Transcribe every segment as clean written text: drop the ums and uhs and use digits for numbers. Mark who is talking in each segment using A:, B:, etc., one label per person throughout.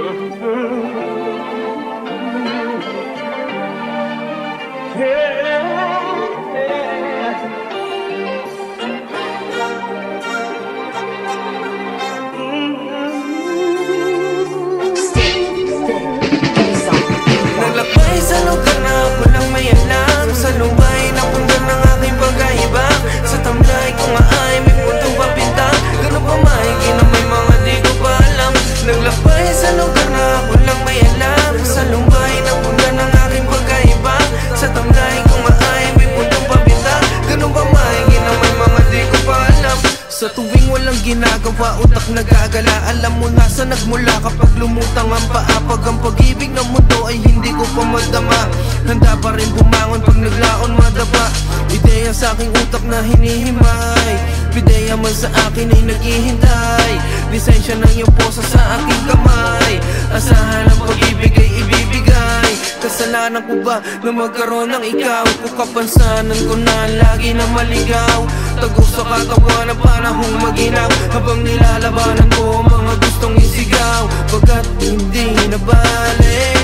A: Naglakbay sa lugar na walang may alam, sa lumbay na pundan ng aking pag-aiba. Sa tamlay ko nga ay may puntong papinta, ganun pa maigi na may mga di ko pa alam. Naglakbay sa lugar na walang may alam, sa lumbay na pundan ng aking pag-aiba. Sa tamlay ko nga ay may puntong papinta, ganun pa maigi na may mga di ko pa alam. Sa tuwing walang ginagawa, utak nagagala. Alam mo nasa nagmula kapag lumutang ang paa. Pag ang pag-ibig ng mundo ay hindi ko pa madama, handa pa rin bumangon pag naglaon madapa. Ideya sa aking utak na hinihimay, pideya man sa akin ay naghihintay. Lisensya ng iyong posa sa aking kamay, asahan ang pag-ibig ay ibibigay. Kasalanan ko ba na magkaroon ng ikaw? Kung kapansanan ko na lagi na maligaw, tagos sa katawan ng panahong maginaw, habang nilalabanan ko mga gustong isigaw. Pagkat hindi nabalik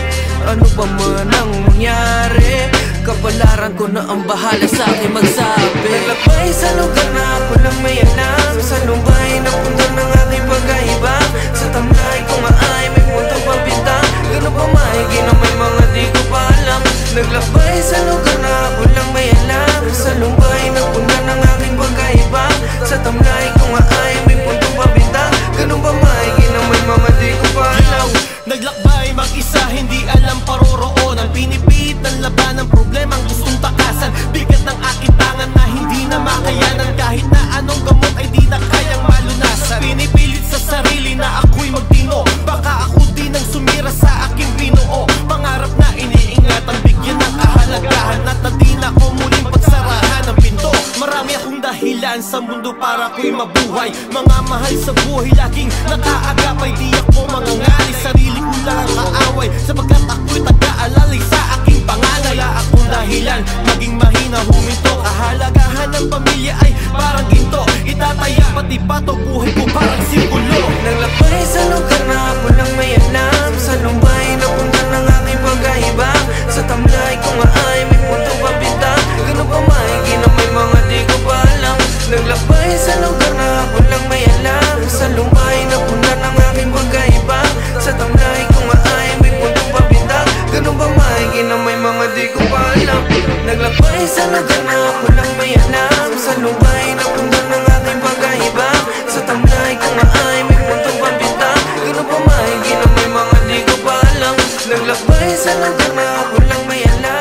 A: ano pa man ang mangyari, kapalaran ko na ang bahala sa akin magsabi. Naglakbay sa lugar na walang may alam, sa lumbay na punta ng aking pag-aiba. Sa tamlay ko nga ay may puntong papinta, ganun pa maigi na may mga di ko pa alam. Naglakbay sa lugar na walang may alam, sa lumbay na punta ng aking pag-aiba. Sa tamlay ko nga ay may puntong papinta, ganun pa maigi na may mga di ko pa alam.
B: Naglakbay mag-isa, hindi alam paroroonan, pinipilit ng laban ng problemang gustong takasan. Bigat ng aking tangan na hindi na makayanan, kahit na anong gamot ay di na kayang malunasan. Pinipilit sa sarili na ako'y magtino, baka ako din ang sumira sa aking binuo. Pangarap na iniingatan, bigyan ng kahalagahan, at na di na ko muling pagsarahan ng pinto. Marami akong dahilan sa mundo para ako'y mabuhay, mga mahal sa buhay laging nakaagapay. Di ako mangangali, sarili ko lang ang kaaway, sapagkat ako'y taga-alalay sa aking pangalan. Wala akong dahilan maging mahina huminto, kahalagahan ng pamilya ay parang ginto, itataya pati pato buhay ko parang simbolo.
A: Naglakbay sa lugar na walang may alam, sa lumbay na punta ng aking pag-aiba. Sa tamlay ko nga ay may puntong papinta, ganun pa maigi na may mga di ko pa alam. Naglakbay sa lugar na walang may alam, sa lumbay na punta ng aking pag-aiba. Sa tamlay ko nga ay may puntong papinta, ganun pa maigi na may mga di ko pa alam. Naglakbay sa lugar na walang may alam, sa lumbay na punta ng aking pag-aiba. Sa tamlay ko nga ay may puntong papinta, ganun pa maigi na may mga di ko pa alam. Naglakbay sa lugar na walang may alam,